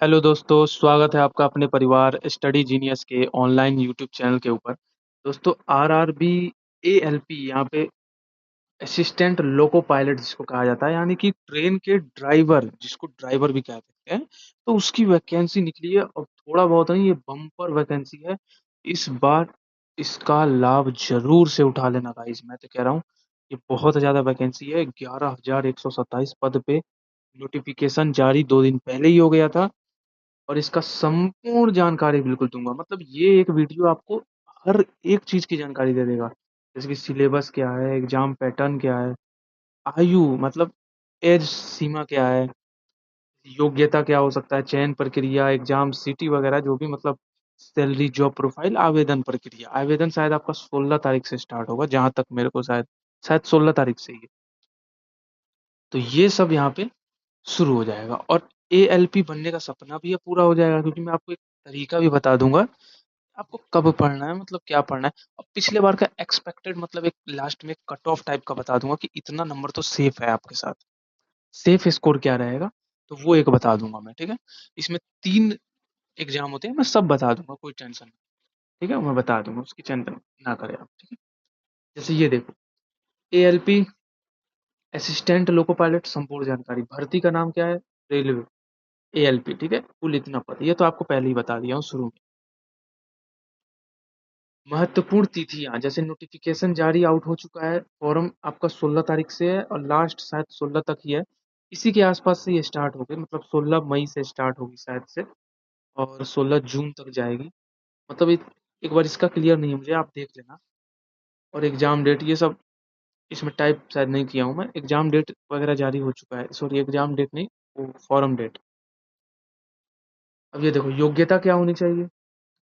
Hello दोस्तों, स्वागत है आपका अपने परिवार स्टडी जीनियस के ऑनलाइन यूट्यूब चैनल के ऊपर। दोस्तों, आरआरबी एएलपी यहाँ पे असिस्टेंट लोको पायलट जिसको कहा जाता है, यानी कि ट्रेन के ड्राइवर, जिसको ड्राइवर भी कह सकते हैं, तो उसकी वैकेंसी निकली है और थोड़ा बहुत नहीं, ये बम्पर वैकेंसी है। इस बार इसका लाभ जरूर से उठा लेना गाइस, मैं तो कह रहा हूँ। ये बहुत ज्यादा वैकेंसी है, 11,127 पद पे नोटिफिकेशन जारी 2 दिन पहले ही हो गया था। और इसका संपूर्ण जानकारी बिल्कुल दूंगा, मतलब ये एक वीडियो आपको हर एक चीज की जानकारी दे देगा। जैसे कि सिलेबस क्या है, एग्जाम पैटर्न क्या है, आयु मतलब एज सीमा क्या है, योग्यता क्या हो सकता है, चयन प्रक्रिया, एग्जाम सिटी वगैरह जो भी, मतलब सैलरी, जॉब प्रोफाइल, आवेदन प्रक्रिया। आवेदन शायद आपका 16 तारीख से स्टार्ट होगा, जहां तक मेरे को शायद शायद 16 तारीख से ही है। तो ये सब यहाँ पे शुरू हो जाएगा और एएलपी बनने का सपना भी अब पूरा हो जाएगा, क्योंकि मैं आपको एक तरीका भी बता दूंगा आपको कब पढ़ना है, मतलब क्या पढ़ना है। और पिछले बार का एक्सपेक्टेड, मतलब एक लास्ट में कट ऑफ टाइप का बता दूंगा कि इतना नंबर तो सेफ है आपके साथ। सेफ स्कोर क्या रहेगा, तो वो एक बता दूंगा मैं, ठीक है। इसमें 3 एग्जाम होते हैं, मैं सब बता दूंगा, कोई टेंशन नहीं। ठीक है, मैं बता दूंगा, उसकी चिंता ना करें आप, ठीक है। जैसे ये देखो, एएलपी असिस्टेंट लोको पायलट, संपूर्ण जानकारी, भर्ती का नाम क्या है, रेलवे, एएलपी, ठीक है। कुल इतना पद, ये तो आपको पहले ही बता दिया हूँ शुरू में। महत्वपूर्ण तिथियां, जैसे नोटिफिकेशन जारी आउट हो चुका है, फॉर्म आपका 16 तारीख से है और लास्ट शायद 16 तक ही है। इसी के आसपास से ये स्टार्ट हो गई, मतलब 16 मई से स्टार्ट होगी शायद से, और 16 जून तक जाएगी। मतलब एक बार इसका क्लियर नहीं है मुझे, आप देख लेना। और एग्जाम डेट ये सब इसमें टाइप शायद नहीं किया हूँ मैं, एग्जाम डेट वगैरह जारी हो चुका है, सॉरी एग्जाम डेट नहीं, वो फॉर्म डेट। अब ये देखो, योग्यता क्या होनी चाहिए।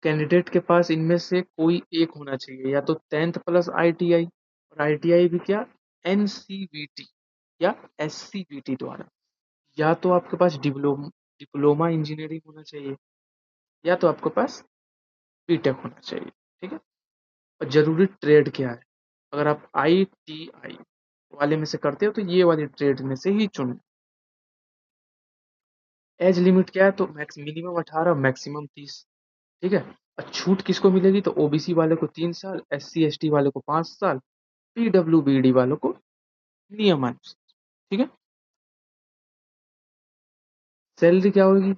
कैंडिडेट के पास इनमें से कोई एक होना चाहिए, या तो 10th प्लस आईटीआई, और आईटीआई भी क्या, एनसीवीटी या एससीवीटी द्वारा, या तो आपके पास डिप्लोमा डिप्लोमा इंजीनियरिंग होना चाहिए, या तो आपके पास बीटेक होना चाहिए, ठीक है। और जरूरी ट्रेड क्या है, अगर आप आईटीआई वाले में से करते हो तो ये वाली ट्रेड में से ही चुन। एज लिमिट क्या है, तो मैक्स मिनिमम 18, मैक्सिमम 30, ठीक है। और छूट किसको मिलेगी, तो ओबीसी वाले को 3 साल, SC ST वाले को 5 साल, PWBD वालों को नियमानुसार, ठीक है। सैलरी क्या होगी,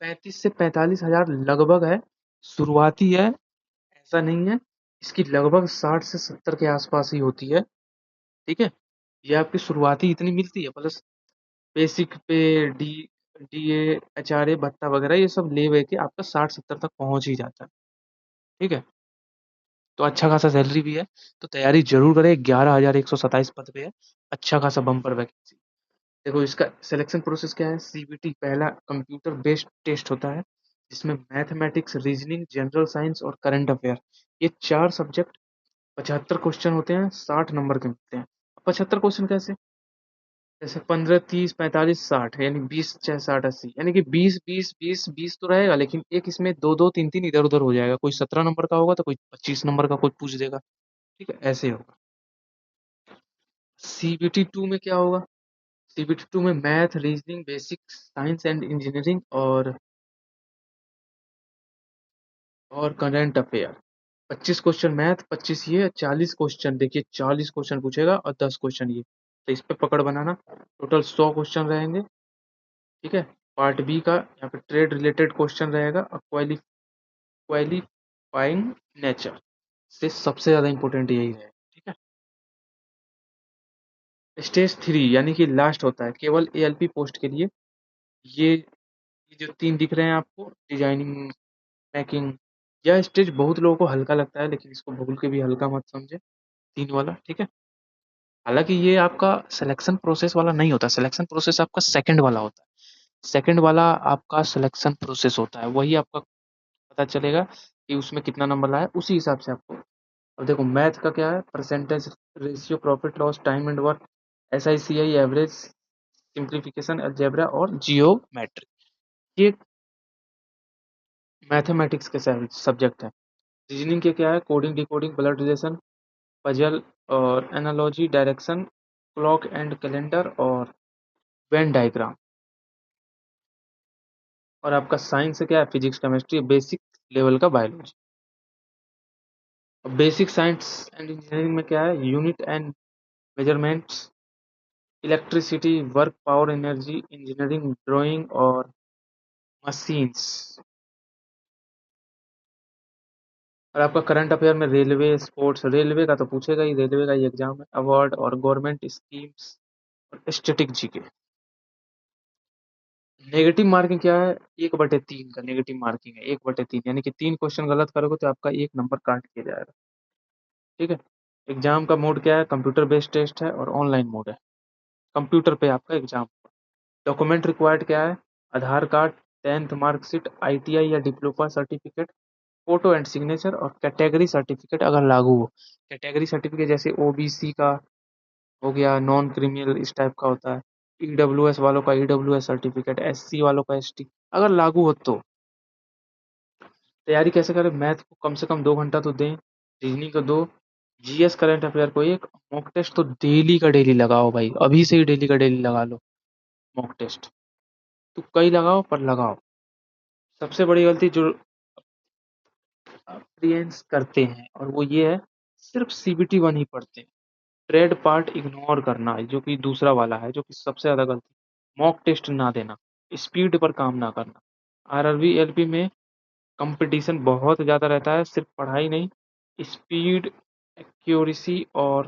35 से 45 हजार लगभग है, शुरुआती है, ऐसा नहीं है। इसकी लगभग 60 से 70 के आसपास ही होती है, ठीक है। ये आपकी शुरुआती इतनी मिलती है, प्लस बेसिक पे डी डीए HRA भत्ता वगैरह ये सब ले वे के आपका 60-70 तक पहुंच ही जाता है, ठीक है। तो अच्छा खासा सैलरी भी है, तो तैयारी जरूर करें। 11,127 पद पे है, अच्छा खासा बम्पर वैकेंसी। देखो, इसका सिलेक्शन प्रोसेस क्या है, सीबीटी पहला कंप्यूटर बेस्ड टेस्ट होता है, जिसमें मैथमेटिक्स, रीजनिंग, जनरल साइंस और करंट अफेयर, ये 4 सब्जेक्ट, 75 क्वेश्चन होते हैं, 60 नंबर के मिलते हैं। 75 क्वेश्चन कैसे, जैसे 15, 30, 45, 60, यानी 20 चाहे 60, 80, यानी कि 20 20 20 20 तो रहेगा, लेकिन एक इसमें दो दो तीन तीन इधर उधर हो जाएगा, कोई 17 नंबर का होगा तो कोई 25 नंबर का कोई पूछ देगा, ठीक है, ऐसे होगा। CBT 2 में क्या होगा, CBT 2 में math, reasoning, basic science and engineering और करंट अफेयर। 25 क्वेश्चन मैथ, 25 ये, 40 क्वेश्चन, देखिए 40 क्वेश्चन पूछेगा और 10 क्वेश्चन ये, तो इस पे पकड़ बनाना। टोटल 100 क्वेश्चन रहेंगे, ठीक है। पार्ट बी का यहाँ पे ट्रेड रिलेटेड क्वेश्चन रहेगा, और क्वालिफाइंग नेचर से सबसे ज्यादा इंपॉर्टेंट यही है, ठीक है। स्टेज 3 यानी कि लास्ट होता है केवल एएलपी पोस्ट के लिए। ये जो 3 दिख रहे हैं आपको, डिजाइनिंग, पैकिंग, यह स्टेज बहुत लोगों को हल्का लगता है, लेकिन इसको भूल के भी हल्का मत समझे, 3 वाला, ठीक है। हालांकि ये आपका सिलेक्शन प्रोसेस वाला नहीं होता, सिलेक्शन प्रोसेस आपका सेकंड वाला होता है। सेकंड वाला आपका सिलेक्शन प्रोसेस होता है, वही आपका पता चलेगा कि उसमें कितना नंबर लाया, उसी हिसाब से आपको। अब देखो, मैथ का क्या है, percentage ratio, profit loss, time and work, SICI, average, simplification, algebra और जियोमेट्री, ये मैथमेटिक्स के सब्जेक्ट है। रीजनिंग के क्या है, coding, decoding, blood relation, puzzle और analogy, direction, clock and calendar और वेन डायग्राम। और आपका साइंस से क्या है, फिजिक्स केमिस्ट्री, बेसिक लेवल का बायोलॉजी। और बेसिक साइंस एंड इंजीनियरिंग में क्या है, unit and measurements, electricity, work, power, energy, engineering, drawing और मशीन्स। और आपका करंट अफेयर में रेलवे, स्पोर्ट्स, रेलवे का तो पूछेगा ही, रेलवे का ही एग्जाम है, अवार्ड और गवर्नमेंट स्कीम्स और स्टैटिक जीके। नेगेटिव मार्किंग क्या है, 1/3 का नेगेटिव मार्किंग है, 1/3, यानी कि 3 क्वेश्चन गलत करोगे तो आपका 1 नंबर काट दिया जाएगा। ठीक है। एग्जाम का मोड क्या है, कंप्यूटर बेस्ड टेस्ट है और ऑनलाइन मोड है, कंप्यूटर पे आपका एग्जाम। डॉक्यूमेंट रिक्वायर्ड क्या है, आधार कार्ड, 10th मार्कशीट, आईटीआई या diploma certificate, photo and signature और कैटेगरी सर्टिफिकेट अगर लागू हो। कैटेगरी सर्टिफिकेट जैसे ओबीसी का हो गया, नॉन क्रिमिनल इस टाइप का होता है, ईडब्ल्यूएस वालों का ईडब्ल्यूएस सर्टिफिकेट, एससी वालों का एसटी अगर लागू हो तो। तैयारी कैसे करें, मैथ को कम से कम 2 घंटा तो दें, रीजनिंग को दो, जीएस करंट अफेयर को एक, मॉक टेस्ट तो डेली का डेली लगाओ भाई, अभी से ही डेली का डेली लगा लो मॉक टेस्ट। तो कई लगाओ पर लगाओ। सबसे बड़ी गलती जो अप्रियंस करते हैं और वो ये है, सिर्फ सीबीटी 1 ही पढ़ते हैं, ट्रेड पार्ट इग्नोर करना है जो कि दूसरा वाला है, जो कि सबसे ज्यादा गलती, मॉक टेस्ट ना देना, स्पीड पर काम ना करना। आरआरबी एलपी में कंपटीशन बहुत ज़्यादा रहता है, सिर्फ पढ़ाई नहीं, स्पीड, एक्यूरेसी और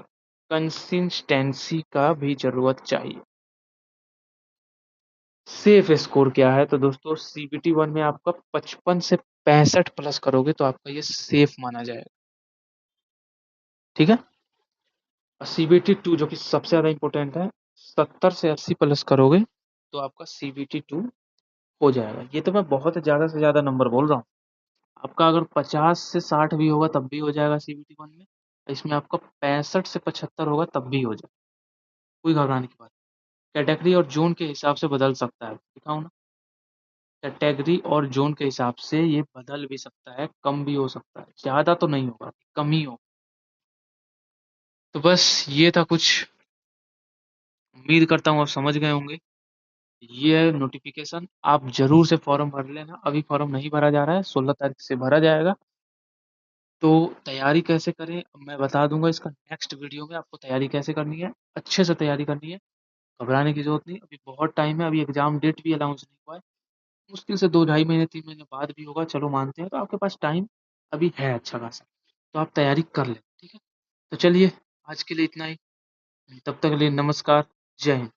कंसिस्टेंसी का भी ज़रूरत चाहिए। सेफ स्कोर क्या है, तो दोस्तों सीबीटी 1 में आपका 55 से 65 प्लस करोगे तो आपका ये सेफ माना जाएगा। ठीक है। और सीबीटी 2 जो कि सबसे ज़्यादा इंपॉर्टेंट है, 70 से 80 प्लस करोगे तो आपका सीबीटी 2 हो जाएगा। ये तो मैं बहुत ज़्यादा से ज़्यादा नंबर बोल रहा हूँ। आपका अगर 50 से 60 भी होगा तब भी हो जाएगा सीबीटी 1 में। इसमें आपका 65 से 75 होगा तब भी हो जाएगा, कोई घबराने की बात नहीं। कैटेगरी और जोन के हिसाब से बदल सकता है, दिखाऊं ना, कैटेगरी और जोन के हिसाब से ये बदल भी सकता है, कम भी हो सकता है, ज़्यादा तो नहीं होगा, कम ही हो। तो बस ये था कुछ, उम्मीद करता हूँ आप समझ गए होंगे। ये है नोटिफिकेशन, आप जरूर से फॉर्म भर लेना, अभी फॉर्म नहीं भरा जा रहा है, 16 तारीख से भरा जाएगा। तो तैयारी कैसे करें मैं बता दूंगा इसका नेक्स्ट वीडियो में, आपको तैयारी कैसे करनी है, अच्छे से तैयारी करनी है, घबराने की जरूरत नहीं, अभी बहुत टाइम है, अभी एग्जाम डेट भी अनाउंस नहीं हुआ है, मुश्किल से 2 ढाई महीने 3 महीने बाद भी होगा, चलो मानते हैं, तो आपके पास टाइम अभी है अच्छा खासा, तो आप तैयारी कर लें। ठीक है। तो चलिए, आज के लिए इतना ही, तब तक के लिए नमस्कार, जय हिंद।